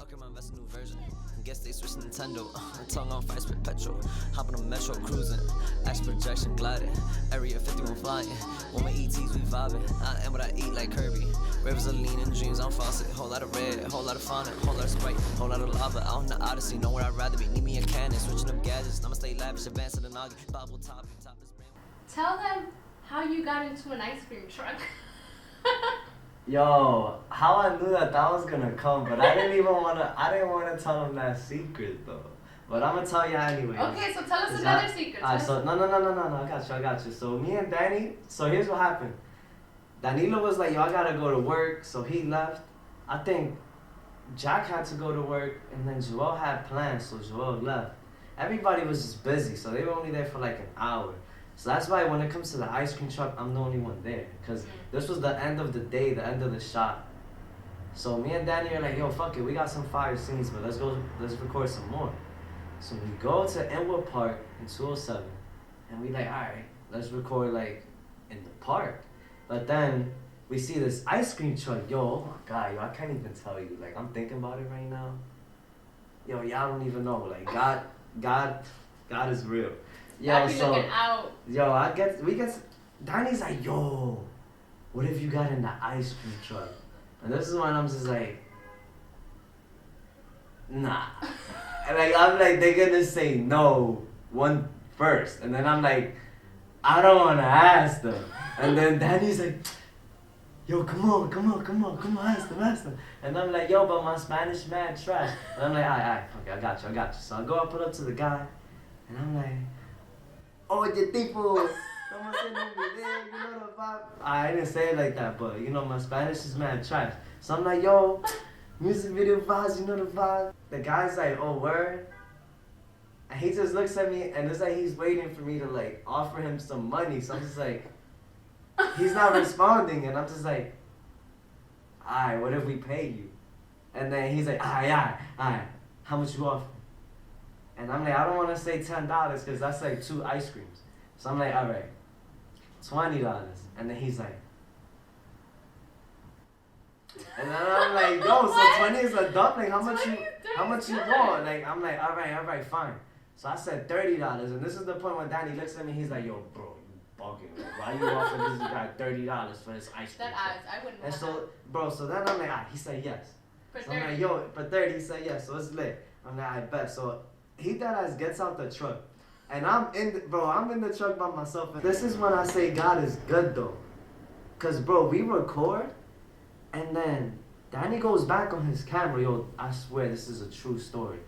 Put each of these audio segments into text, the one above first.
Fuck him, invest a new version. Guess they switch Nintendo. Tongue on fire, spit petrol. Hop on a metro, cruising. Ash projection, gliding. Area 51 flying. With my ETs, we vibing. I am what I eat like Kirby. Rivers are lean and dreams on faucet. Whole lot of red, whole lot of fauna, whole lot of Sprite, whole lot of lava. Out in the Odyssey, know where I'd rather be. Need me a cannon, switching up gadgets. I'ma stay lavish, advance to the noggin. Bubble top, top is brand. Tell them how you got into an ice cream truck. Yo, how I knew that was gonna come, but I didn't wanna tell them that secret though. But I'm gonna tell you anyway. Okay, so tell us another secret. So no, I got you. So me and Danny, so here's what happened. Danilo was like, yo, I gotta go to work, so he left. I think Jack had to go to work, and then Joel had plans, so Joel left. Everybody was just busy, so they were only there for like an hour. So that's why when it comes to the ice cream truck, I'm the only one there. Because this was the end of the day, the end of the shot. So me and Danny are like, yo, fuck it, we got some fire scenes, but let's record some more. So we go to Inwood Park in 207, and we like, all right, let's record like in the park. But then we see this ice cream truck. Yo, oh my God, yo, I can't even tell you. Like, I'm thinking about it right now. Yo, y'all don't even know. Like, God is real. Yo, so looking out. Yo, Danny's like, yo, what if you got in the ice cream truck? And this is when I'm just like, nah. And like, I'm like, they're gonna say no one first. And then I'm like, I don't wanna ask them. And then Danny's like, yo, come on, ask them. And I'm like, yo, but my Spanish mad trash. And I'm like, alright, okay, I got you. So I go up, put up to the guy, and I'm like, oye, tipo, estamos haciendo un video, you know the vibe. I didn't say it like that, but you know, my Spanish is mad trash. So I'm like, yo, music video vibes, you know the vibe. The guy's like, oh, word? And he just looks at me, and it's like he's waiting for me to like offer him some money. So I'm just like, he's not responding, and I'm just like, alright, what if we pay you? And then he's like, alright, how much you offer? And I'm like, I don't want to say $10 because that's like 2 ice creams. So I'm like, all right, $20. And then he's like, and then I'm like, yo, so 20 is a dumpling. How much you want? Like, I'm like, all right, fine. So I said $30. And this is the point when Danny looks at me, he's like, yo, bro, you bugging. Like, why you offering this guy $30 for his ice cream? I wouldn't. And so, bro, so then I'm like, he said yes. For So I'm like, yo, for 30, he said yes. So it's lit. I'm like, I bet. So he deadass gets out the truck, and I'm in the truck by myself. And this is when I say God is good though, cause bro, we record, and then Danny goes back on his camera. Yo, I swear this is a true story.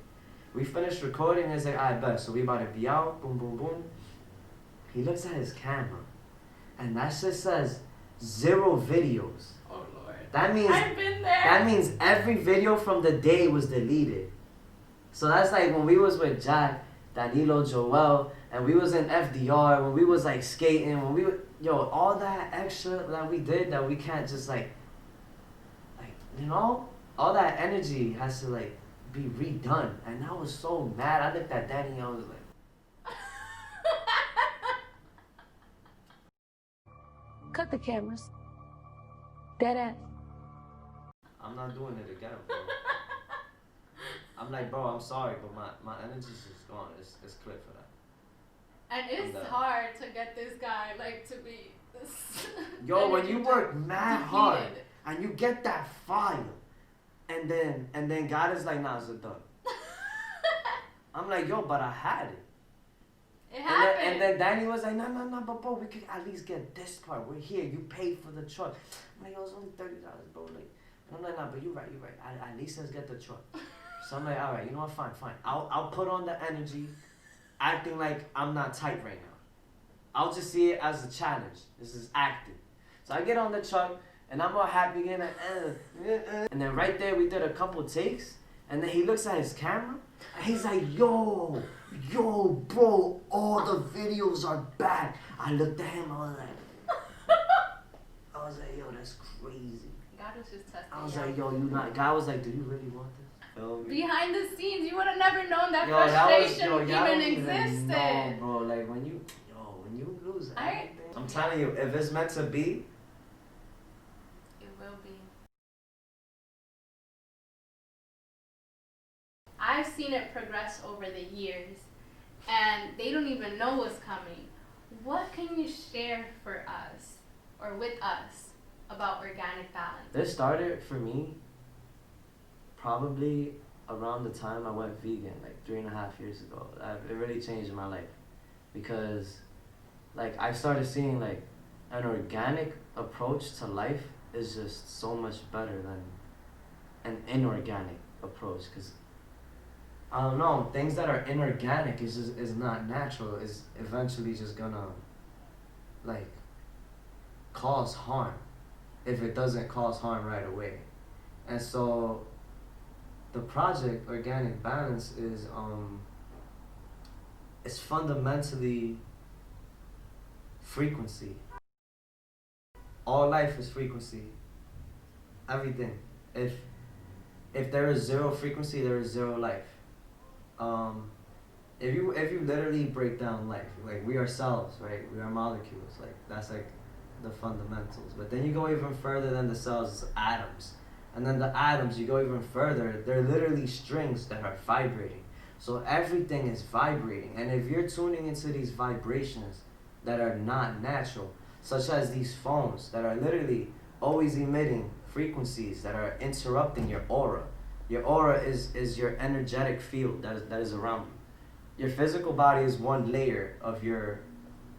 We finished recording, and he's like, I bet. So we about to be out. Boom, boom, boom. He looks at his camera, and that shit says 0 videos. Oh Lord. That means I've been there. That means every video from the day was deleted. So that's like when we was with Jack, Danilo, Joel, and we was in FDR, when we was like skating, when we were, all that extra that we did that we can't just like, you know, all that energy has to like be redone. And I was so mad. I looked at Danny and I was like, cut the cameras. Dead ass. I'm not doing it again, bro. I'm like, bro, I'm sorry, but my energy's just gone. It's clear for that. And it's hard to get this guy like to be this. Yo, when you work mad hard and you get that fire, and then God is like, nah, it's done. I'm like, yo, but I had it. It happened. And then Danny was like, no, but bro, we could at least get this part. We're here. You paid for the truck. I'm like, yo, it's only $30, bro. Like, and I'm like, nah, but you're right. At least let's get the truck. So I'm like, all right, you know what? Fine. I'll put on the energy, acting like I'm not tight right now. I'll just see it as a challenge. This is acting. So I get on the truck, and I'm all happy again. And then right there, we did a couple takes. And then he looks at his camera, and he's like, yo, bro, all the videos are back. I looked at him, I was like, yo, that's crazy. God was just testing. I was like, yo, you not. God was like, do you really want this? Behind the scenes, you would have never known that frustration even existed. No, bro, like when you lose everything. I'm telling you, if it's meant to be, I've seen it progress over the years, and they don't even know what's coming. What can you share for us, or with us, about organic balance? This started for me probably around the time I went vegan, like 3.5 years ago. It really changed my life because, like, I started seeing like an organic approach to life is just so much better than an inorganic approach. Because I don't know, things that are inorganic is not natural. Is eventually just gonna like cause harm if it doesn't cause harm right away. And so the project Organic Balance is it's fundamentally frequency. All life is frequency. Everything. If there is zero frequency, there is zero life. If you literally break down life, like we are cells, right? We are molecules. Like that's like the fundamentals. But then you go even further than the cells, it's atoms. And then the atoms, you go even further, they're literally strings that are vibrating. So everything is vibrating. And if you're tuning into these vibrations that are not natural, such as these phones that are literally always emitting frequencies that are interrupting your aura. Your aura is your energetic field that is around you. Your physical body is one layer of your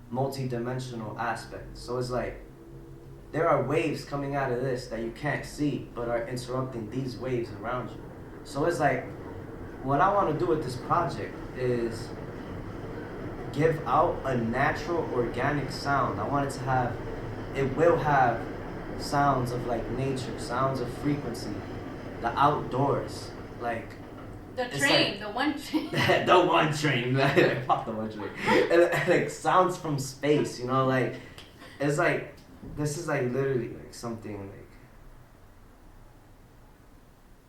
multi-dimensional aspect. So it's like there are waves coming out of this that you can't see but are interrupting these waves around you. So it's like what I want to do with this project is give out a natural organic sound. I want it will have sounds of like nature, sounds of frequency, the outdoors, like the train, like, the one train. The one train, like, fuck the one train. And, like sounds from space, you know, like it's like this is like literally like something like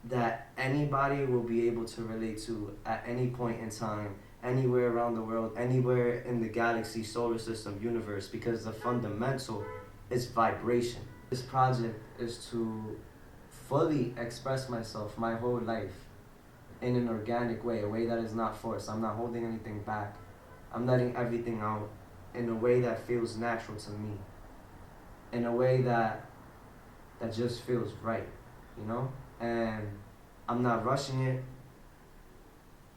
that anybody will be able to relate to at any point in time, anywhere around the world, anywhere in the galaxy, solar system, universe, because the fundamental is vibration. This project is to fully express myself my whole life in an organic way, a way that is not forced. I'm not holding anything back. I'm letting everything out in a way that feels natural to me, in a way that just feels right, you know? And I'm not rushing it.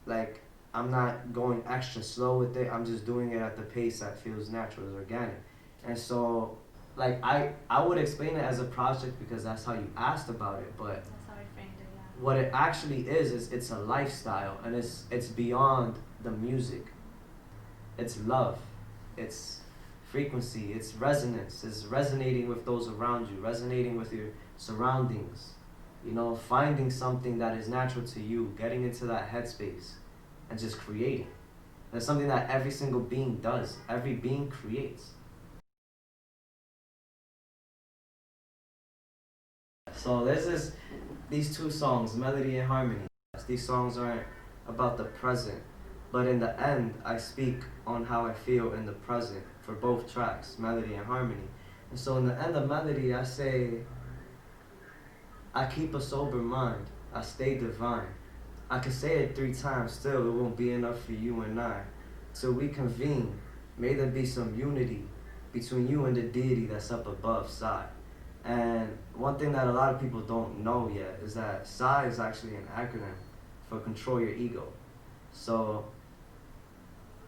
Like, I'm not going extra slow with it. I'm just doing it at the pace that feels natural, is organic. And so, like, I would explain it as a project because that's how you asked about it, but that's how I framed it, yeah. What it actually is it's a lifestyle, and it's beyond the music. It's love, it's frequency, it's resonance, it's resonating with those around you, resonating with your surroundings, you know, finding something that is natural to you, getting into that headspace, and just creating. That's something that every single being does. Every being creates. So there's these two songs, Melody and Harmony. These songs aren't about the present, but in the end, I speak on how I feel in the present for both tracks, Melody and Harmony. And so in the end of Melody, I say, I keep a sober mind, I stay divine. I can say it 3 times, still it won't be enough for you and I. Till we convene, may there be some unity between you and the deity that's up above, Psy. And one thing that a lot of people don't know yet is that Psy is actually an acronym for control your ego. So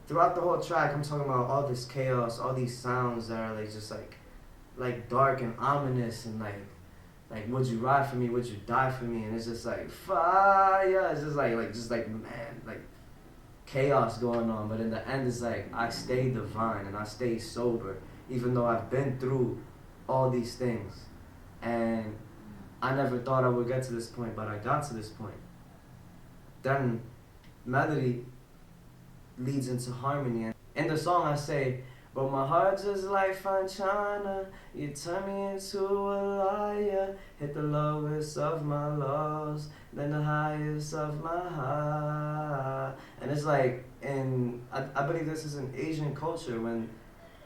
throughout the whole track, I'm talking about all this chaos, all these sounds that are like just like dark and ominous and like would you ride for me, would you die for me, and it's just like fire. It's just like man, like chaos going on. But in the end, it's like I stay divine and I stay sober, even though I've been through all these things. And I never thought I would get to this point, but I got to this point. Then Melody leads into harmony. And in the song I say, but my heart just like fine china, you turn me into a liar, hit the lowest of my lows, then the highest of my high. And it's like, I believe this is in Asian culture, when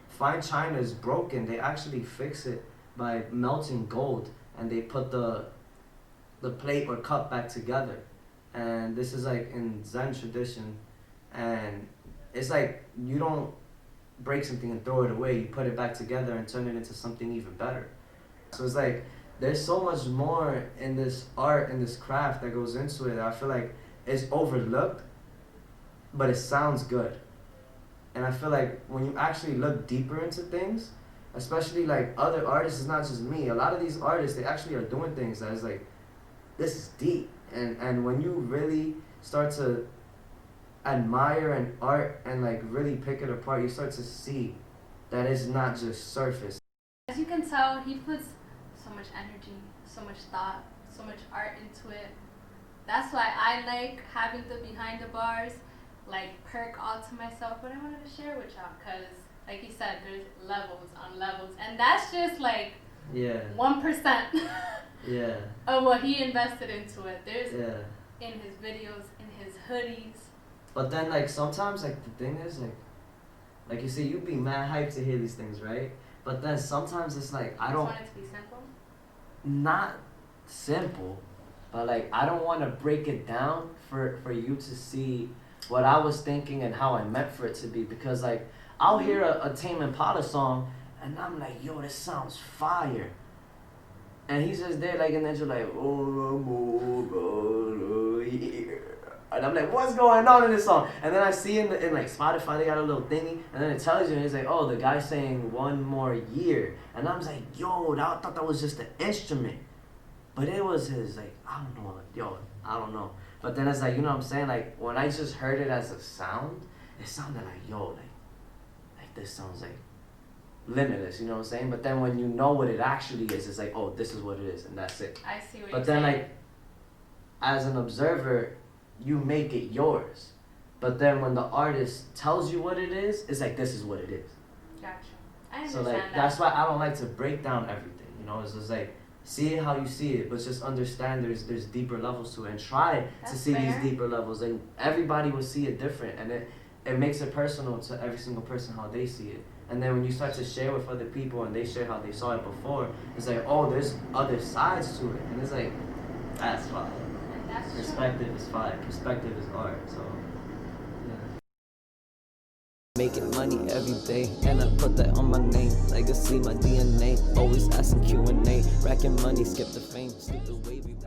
fine china is broken, they actually fix it by melting gold, and they put the plate or cup back together. and this is like in Zen tradition, and it's like you don't break something and throw it away. You put it back together and turn it into something even better. So it's like there's so much more in this art and this craft that goes into it that I feel like it's overlooked, but it sounds good. And I feel like when you actually look deeper into things, especially like other artists, it's not just me. A lot of these artists, they actually are doing things that is like, this is deep. And when you really start to admire an art and like really pick it apart, you start to see that it's not just surface. As you can tell, he puts so much energy, so much thought, so much art into it. That's why I like having the behind the bars, like perk all to myself, but I wanted to share with y'all because, like you said, there's levels on levels, and that's just like 1% Yeah. of what he invested into it. There's Yeah. in his videos, in his hoodies. But then like sometimes like the thing is like you see, you be mad hyped to hear these things, right? But then sometimes it's like I don't want it to be simple. Not simple, but like I don't want to break it down for you to see what I was thinking and how I meant for it to be, because like I'll hear a Tame Impala song and I'm like, yo, this sounds fire, and he's just there like, and then you're like, and I'm like, what's going on in this song? And then I see in like Spotify they got a little thingy, and then it tells you, and it's like, oh, the guy's saying 1 more year, and I'm like, yo, I thought that was just an instrument, but it was his, like, I don't know. But then it's like, you know what I'm saying? Like when I just heard it as a sound, it sounded like, yo, like this sounds like limitless, you know what I'm saying? But then when you know what it actually is, it's like, oh, this is what it is, and that's it. I see what But you're then saying. like, as an observer, you make it yours. But then when the artist tells you what it is, it's like, this is what it is. Gotcha. I So understand like that. that's why I don't like to break down everything. You know, it's just like, see it how you see it, but just understand there's deeper levels to it, and try to That's see fair. these deeper levels, and everybody will see it different, and it makes it personal to every single person how they see it. And then when you start to share with other people and they share how they saw it before, it's like, oh, there's other sides to it, and it's like, that's fine. And that's true. Perspective is fine. Perspective is art. So yeah. Making money every day, and I put that on my name. Legacy, my DNA, always asking Q&A. Racking money, skip the fame, sleep the wavy.